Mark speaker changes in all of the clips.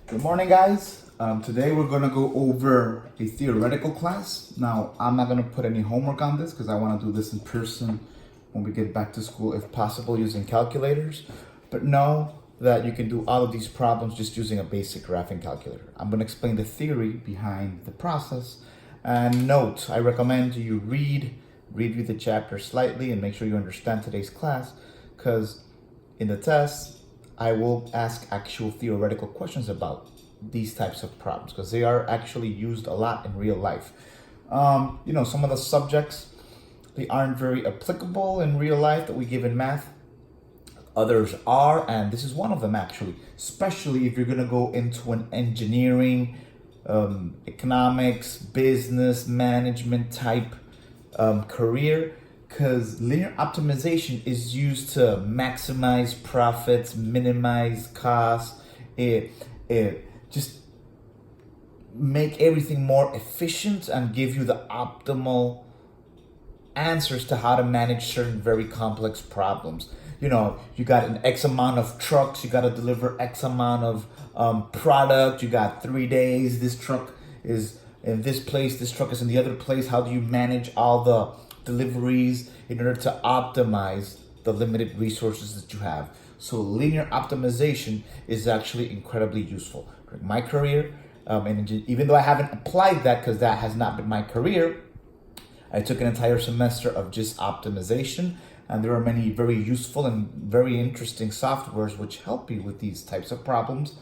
Speaker 1: Good morning, guys. Today we're going to go over a theoretical class. Now, I'm not going to put any homework on this because I want to do this in person when we get back to school, if possible, using calculators. But know that you can do all of these problems just using a basic graphing calculator. I'm going to explain the theory behind the process. And note, I recommend you review the chapter slightly and make sure you understand today's class, because in the test, I will ask actual theoretical questions about these types of problems because they are actually used a lot in real life. Some of the subjects, they aren't very applicable in real life that we give in math. Others are, and this is one of them actually, especially if you're going to go into an engineering, economics, business, management type career, because linear optimization is used to maximize profits, minimize costs, it just make everything more efficient and give you the optimal answers to how to manage certain very complex problems. You got an X amount of trucks, you got to deliver X amount of product, you got 3 days, this truck is in this place, this truck is in the other place. How do you manage all the deliveries in order to optimize the limited resources that you have? So linear optimization is actually incredibly useful. In my career, and even though I haven't applied that because that has not been my career, I took an entire semester of just optimization, and there are many very useful and very interesting softwares which help you with these types of problems.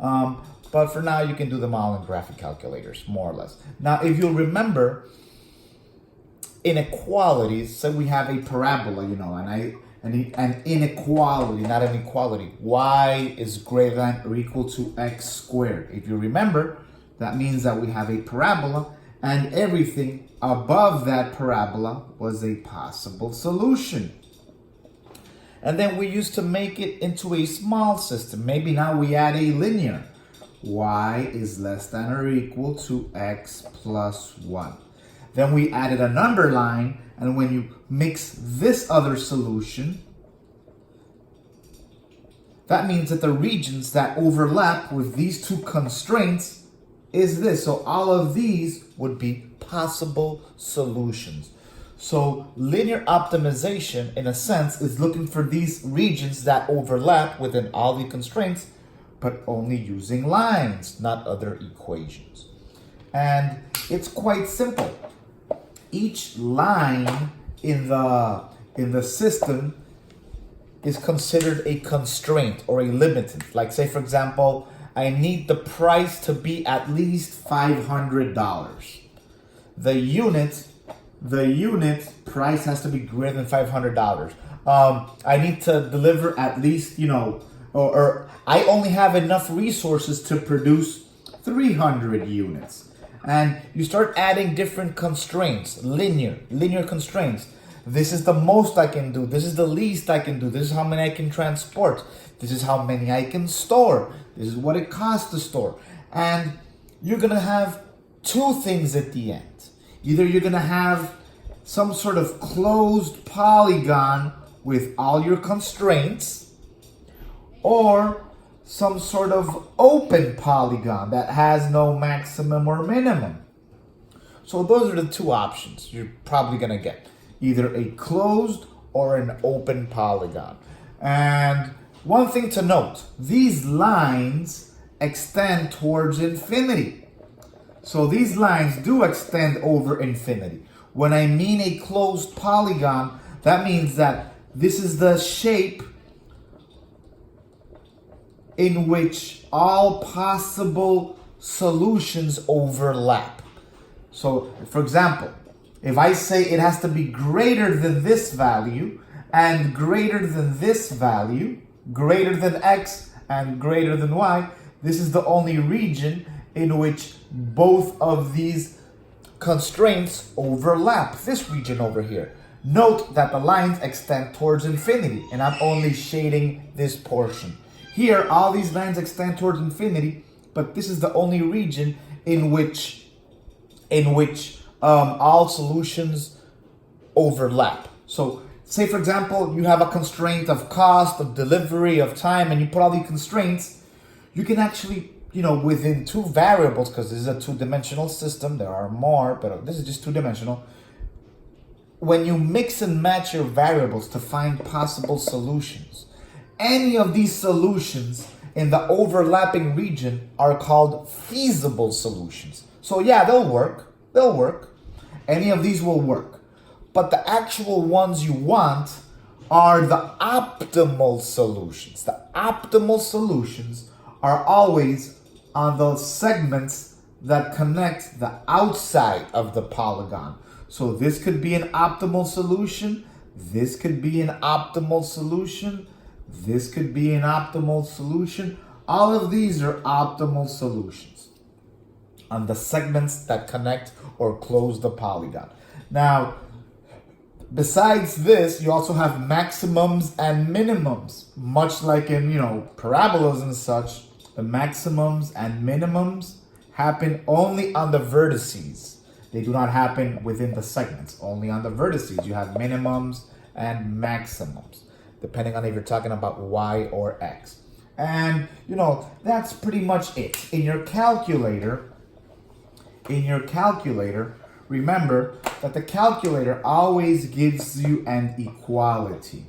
Speaker 1: But for now, you can do them all in graphic calculators, more or less. Now, if you'll remember, inequalities, so we have a parabola, an inequality, not an equality. Y is greater than or equal to x squared. If you remember, that means that we have a parabola, and everything above that parabola was a possible solution. And then we used to make it into a small system. Maybe now we add a linear. Y is less than or equal to x plus 1. Then we added an underline, and when you mix this other solution, that means that the regions that overlap with these two constraints is this. So all of these would be possible solutions. So linear optimization, in a sense, is looking for these regions that overlap within all the constraints, but only using lines, not other equations. And it's quite simple. Each line in the system is considered a constraint or a limitant. Like, say, for example, I need the price to be at least $500. The unit price has to be greater than $500. I need to deliver at least, or I only have enough resources to produce 300 units. And you start adding different constraints, linear constraints. This is the most I can do. This is the least I can do. This is how many I can transport. This is how many I can store. This is what it costs to store. And you're going to have two things at the end. Either you're going to have some sort of closed polygon with all your constraints, or some sort of open polygon that has no maximum or minimum. So those are the two options you're probably going to get. Either a closed or an open polygon. And one thing to note, these lines extend towards infinity. So these lines do extend over infinity. When I mean a closed polygon, that means that this is the shape in which all possible solutions overlap. So, for example, if I say it has to be greater than this value and greater than this value, greater than x and greater than y, this is the only region in which both of these constraints overlap, this region over here. Note that the lines extend towards infinity, and I'm only shading this portion. Here, all these lines extend towards infinity, but this is the only region in which all solutions overlap. So, say for example, you have a constraint of cost, of delivery, of time, and you put all these constraints, you can actually within two variables, because this is a two-dimensional system. There are more, but this is just two-dimensional. When you mix and match your variables to find possible solutions, any of these solutions in the overlapping region are called feasible solutions. So yeah, they'll work. Any of these will work. But the actual ones you want are the optimal solutions. The optimal solutions are always on those segments that connect the outside of the polygon. So this could be an optimal solution. This could be an optimal solution. This could be an optimal solution. All of these are optimal solutions on the segments that connect or close the polygon. Now, besides this, you also have maximums and minimums. Much like in, parabolas and such, the maximums and minimums happen only on the vertices. They do not happen within the segments. Only on the vertices you have minimums and maximums, depending on if you're talking about y or x. And, that's pretty much it. In your calculator, remember that the calculator always gives you an equality.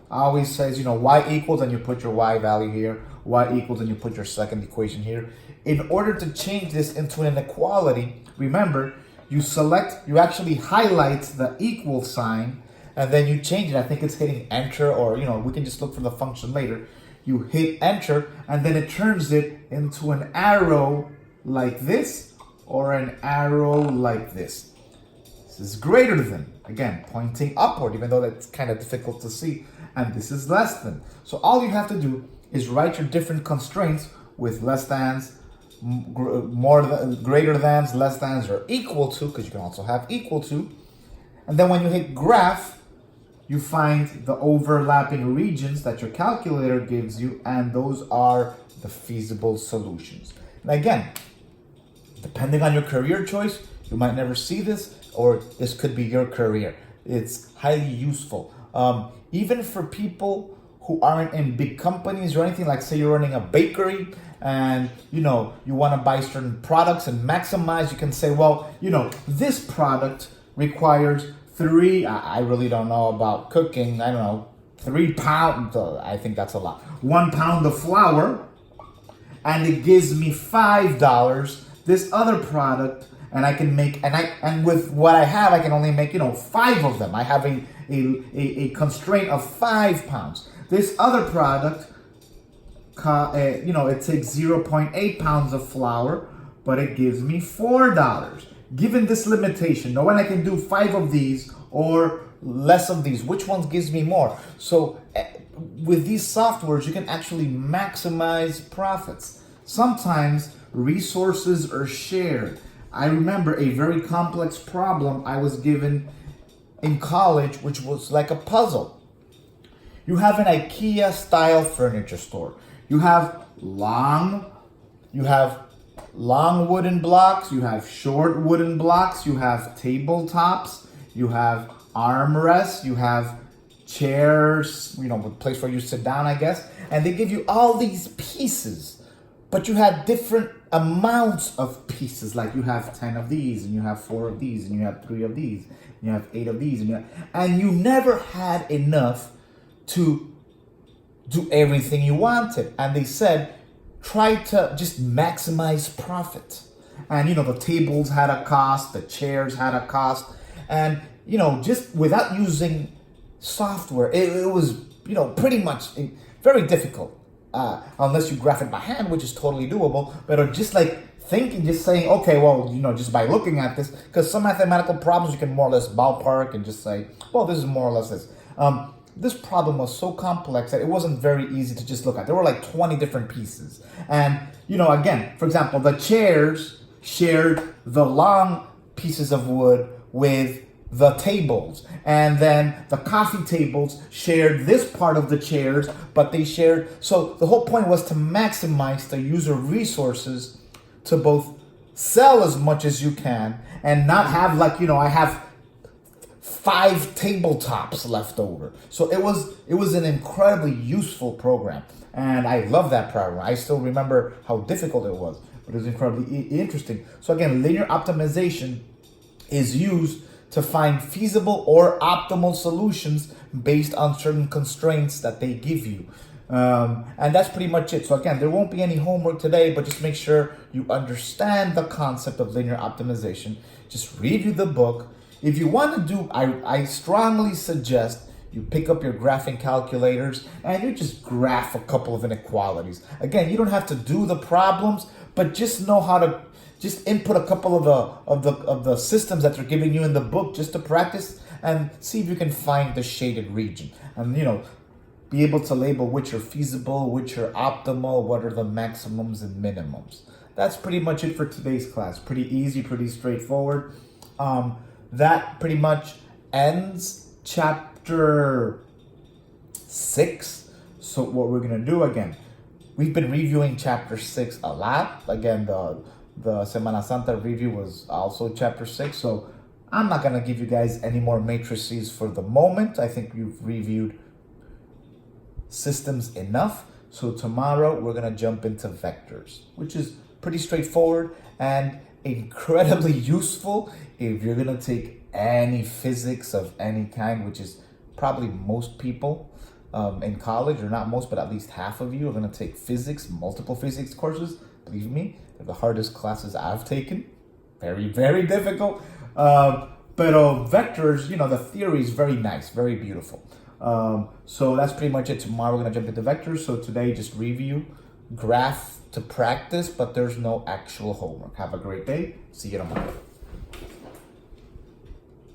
Speaker 1: Always says, y equals, and you put your y value here, y equals, and you put your second equation here. In order to change this into an equality, remember, you actually highlight the equal sign, and then you change it. I think it's hitting enter, or, we can just look for the function later. You hit enter, and then it turns it into an arrow like this, or an arrow like this. This is greater than, again, pointing upward, even though that's kind of difficult to see. And this is less than. So all you have to do is write your different constraints with less thans, greater thans, less thans, or equal to, because you can also have equal to. And then when you hit graph, you find the overlapping regions that your calculator gives you, and those are the feasible solutions. And again, depending on your career choice, you might never see this, or this could be your career. It's highly useful. Even for people who aren't in big companies or anything, like say you're running a bakery and you want to buy certain products and maximize, you can say, well, this product requires I really don't know about cooking, 3 pounds, I think that's a lot, 1 pound of flour, and it gives me $5. This other product, and I can make, and with what I have, I can only make, 5 of them. I have a constraint of 5 pounds. This other product, it takes 0.8 pounds of flour, but it gives me $4. Given this limitation, knowing I can do 5 of these or less of these, which ones gives me more? So with these softwares, you can actually maximize profits. Sometimes resources are shared. I remember a very complex problem I was given in college, which was like a puzzle. You have an IKEA style furniture store. You have long wooden blocks, you have short wooden blocks, you have tabletops, you have armrests, you have chairs, a place where you sit down, I guess. And they give you all these pieces, but you had different amounts of pieces. Like you have 10 of these, and you have 4 of these, and you have 3 of these, and you have 8 of these, and you never had enough to do everything you wanted. And they said, try to just maximize profit. And the tables had a cost, the chairs had a cost, and just without using software, it was pretty much very difficult. Unless you graph it by hand, which is totally doable, but just like thinking, just saying, okay, well, just by looking at this, because some mathematical problems you can more or less ballpark and just say, well, this is more or less this. This problem was so complex that it wasn't very easy to just look at. There were like 20 different pieces. And, again, for example, the chairs shared the long pieces of wood with the tables. And then the coffee tables shared this part of the chairs, but they shared. So the whole point was to maximize the user resources to both sell as much as you can and not have I have 5 tabletops left over. So it was an incredibly useful program. And I love that problem. I still remember how difficult it was, but it was incredibly interesting. So again, linear optimization is used to find feasible or optimal solutions based on certain constraints that they give you. And that's pretty much it. So again, there won't be any homework today, but just make sure you understand the concept of linear optimization. Just review the book. If you want to do, I strongly suggest you pick up your graphing calculators and you just graph a couple of inequalities. Again, you don't have to do the problems, but just know how to just input a couple of the systems that they're giving you in the book just to practice and see if you can find the shaded region. And be able to label which are feasible, which are optimal, what are the maximums and minimums. That's pretty much it for today's class. Pretty easy, pretty straightforward. That pretty much ends chapter 6. So what we're gonna do again, we've been reviewing chapter 6 a lot. Again, the Semana Santa review was also chapter 6. So I'm not gonna give you guys any more matrices for the moment. I think you've reviewed systems enough. So tomorrow we're gonna jump into vectors, which is pretty straightforward and incredibly useful if you're gonna take any physics of any kind, which is probably most people in college, or not most, but at least half of you are gonna take physics, multiple physics courses. Believe me, they're the hardest classes I've taken. Very, very difficult. But vectors, the theory is very nice, very beautiful. So that's pretty much it. Tomorrow we're gonna jump into vectors. So today, just review, graph to practice, but there's no actual homework. Have a great day. See you tomorrow.